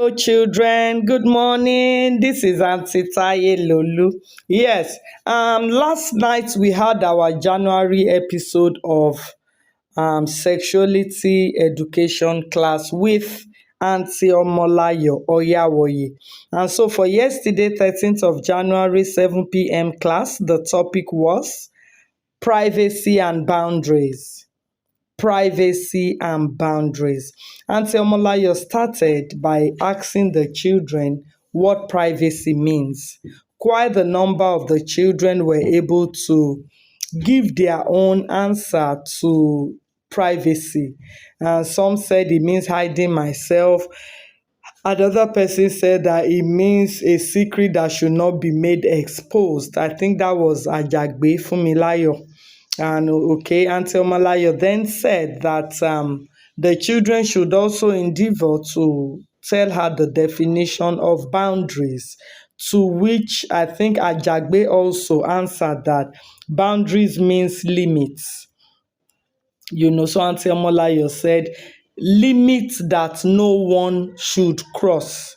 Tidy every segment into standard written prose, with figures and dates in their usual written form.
Hello, children. Good morning. This is Auntie Taye Lolu. Yes, last night we had our January episode of sexuality education class with Auntie Omolayo Oyawoye. And so for yesterday, 13th of January, 7 p.m. class, the topic was privacy and boundaries. Privacy and boundaries. Auntie Omolayo started by asking the children what privacy means. Quite the number of the children were able to give their own answer to privacy. Some said it means hiding myself. Another person said that it means a secret that should not be made exposed. I think that was Ajagbe Fumilayo. And okay, Auntie Omalayo then said that the children should also endeavor to tell her the definition of boundaries, to which I think Ajagbe also answered that boundaries means limits. So Auntie Omolayo said, limits that no one should cross,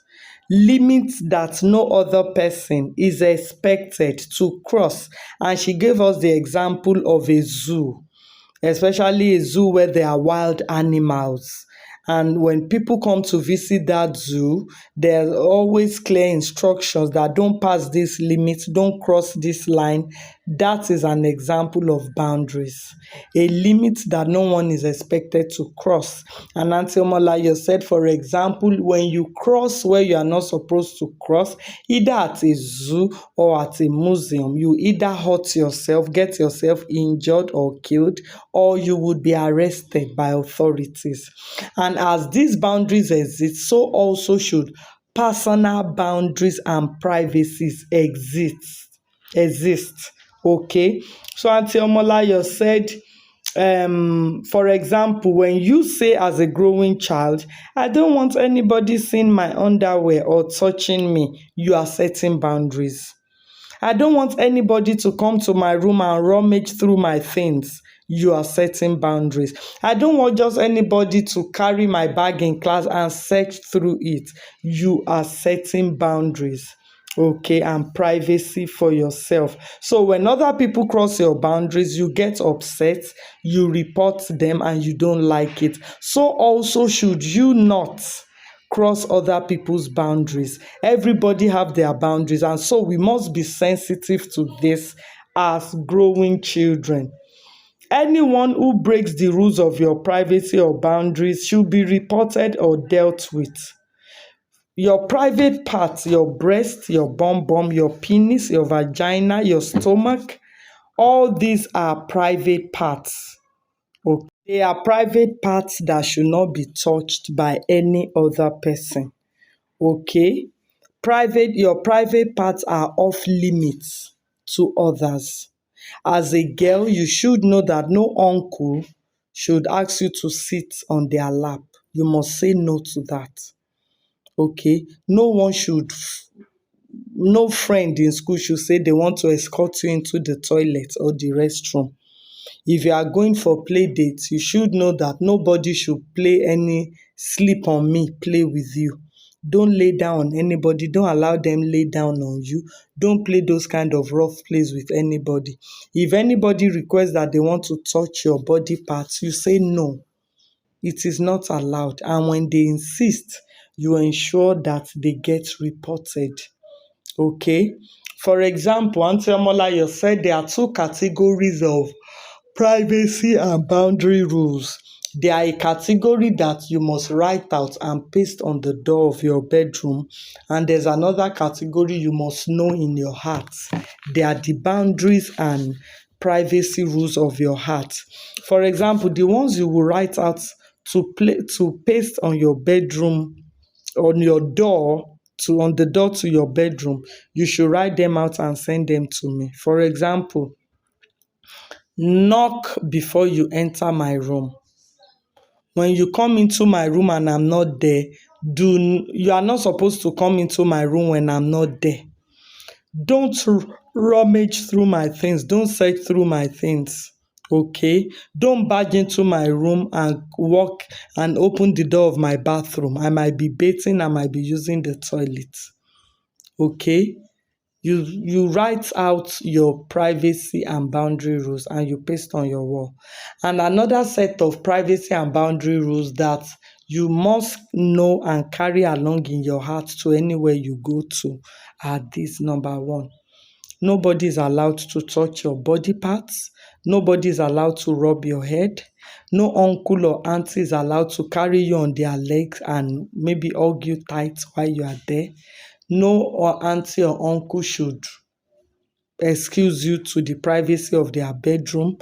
limits that no other person is expected to cross. And she gave us the example of a zoo, especially a zoo where there are wild animals. And when people come to visit that zoo, there's always clear instructions that don't pass this limit, don't cross this line. That is an example of boundaries, a limit that no one is expected to cross. And Auntie Omolayo said, for example, when you cross where you are not supposed to cross, either at a zoo or at a museum, you either hurt yourself, get yourself injured or killed, or you would be arrested by authorities. And as these boundaries exist, so also should personal boundaries and privacies exist. Okay. So Auntie Omolayo said, for example, when you say as a growing child, I don't want anybody seeing my underwear or touching me, you are setting boundaries. I don't want anybody to come to my room and rummage through my things. You are setting boundaries. I don't want just anybody to carry my bag in class and search through it. You are setting boundaries. Okay, and privacy for yourself. So when other people cross your boundaries, you get upset, you report them, and you don't like it. So also should you not cross other people's boundaries. Everybody have their boundaries, and so we must be sensitive to this as growing children. Anyone who breaks the rules of your privacy or boundaries should be reported or dealt with. Your private parts, your breast, your bum bum, your penis, your vagina, your stomach, all these are private parts. Okay. They are private parts that should not be touched by any other person. Okay. Your private parts are off limits to others. As a girl, you should know that no uncle should ask you to sit on their lap. You must say no to that. Okay. No friend in school should say they want to escort you into the toilet or the restroom. If you are going for play dates, you should know that nobody should play any sleep on me, play with you. Don't lay down on anybody. Don't allow them lay down on you. Don't play those kind of rough plays with anybody. If anybody requests that they want to touch your body parts, you say no. It is not allowed. And when they insist, you ensure that they get reported. Okay? For example, Auntie Omolayo said there are two categories of privacy and boundary rules. They are a category that you must write out and paste on the door of your bedroom, and there's another category you must know in your heart. They are the boundaries and privacy rules of your heart. For example, the ones you will write out to paste on your bedroom, on your door, on the door to your bedroom, you should write them out and send them to me. For example, knock before you enter my room. When you come into my room and I'm not there, you are not supposed to come into my room when I'm not there. Don't rummage through my things. Don't search through my things. Okay, don't barge into my room and walk and open the door of my bathroom. I might be bathing, I might be using the toilet. Okay, you write out your privacy and boundary rules and you paste on your wall. And another set of privacy and boundary rules that you must know and carry along in your heart to anywhere you go to are this: number one, nobody is allowed to touch your body parts. Nobody is allowed to rub your head. No uncle or auntie is allowed to carry you on their legs and maybe hug you tight while you are there. No or auntie or uncle should excuse you to the privacy of their bedroom.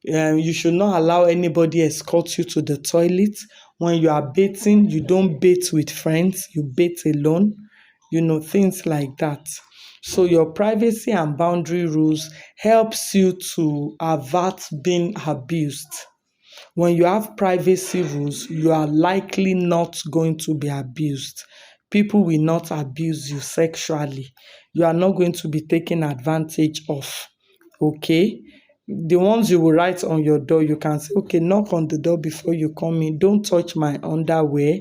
You should not allow anybody escort you to the toilet. When you are bathing, you don't bath with friends, you bath alone, things like that. So your privacy and boundary rules helps you to avert being abused. When you have privacy rules, you are likely not going to be abused. People will not abuse you sexually. You are not going to be taken advantage of. Okay? The ones you will write on your door, you can say, okay, knock on the door before you come in. Don't touch my underwear.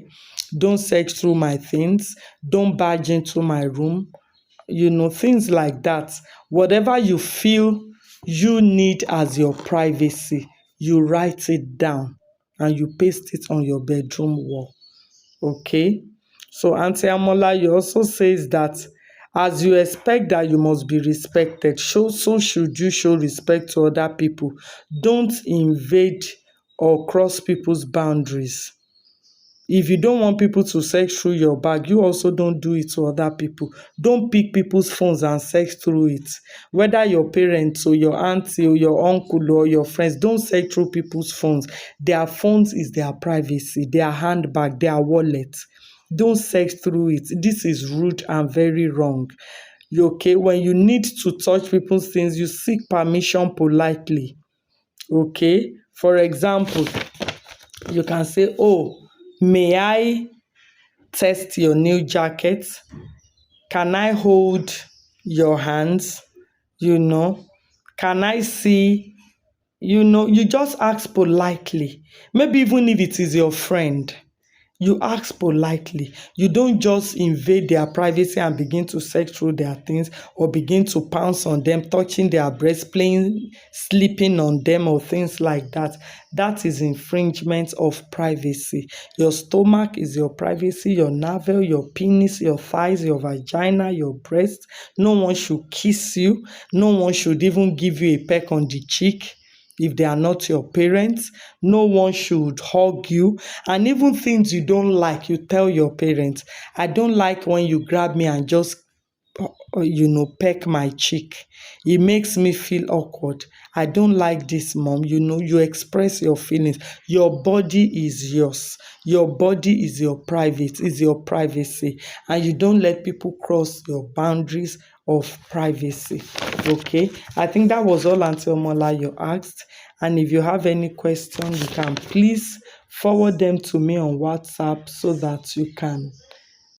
Don't search through my things. Don't barge into my room. Things like that. Whatever you feel you need as your privacy, you write it down and you paste it on your bedroom wall. Okay? So Auntie Amola, you also says that as you expect that you must be respected, so should you show respect to other people. Don't invade or cross people's boundaries. If you don't want people to search through your bag, you also don't do it to other people. Don't pick people's phones and search through it. Whether your parents or your auntie or your uncle or your friends, don't search through people's phones. Their phones is their privacy, their handbag, their wallet. Don't search through it. This is rude and very wrong. Okay, when you need to touch people's things, you seek permission politely. Okay, for example, you can say, oh, may I test your new jacket? Can I hold your hands? You know, can I see? You just ask politely. Maybe even if it is your friend, you ask politely. You don't just invade their privacy and begin to search through their things or begin to pounce on them, touching their breasts, playing, sleeping on them, or things like that. That is infringement of privacy. Your stomach is your privacy, your navel, your penis, your thighs, your vagina, your breast. No one should kiss you. No one should even give you a peck on the cheek if they are not your parents. No one should hug you. And even things you don't like, you tell your parents. I don't like when you grab me and just peck my cheek. It makes me feel awkward. I don't like this, mom. You express your feelings. Your body is yours. Your body is your your privacy. And you don't let people cross your boundaries of privacy. Okay? I think that was all Auntie Omola you asked. And if you have any question, you can please forward them to me on WhatsApp so that you can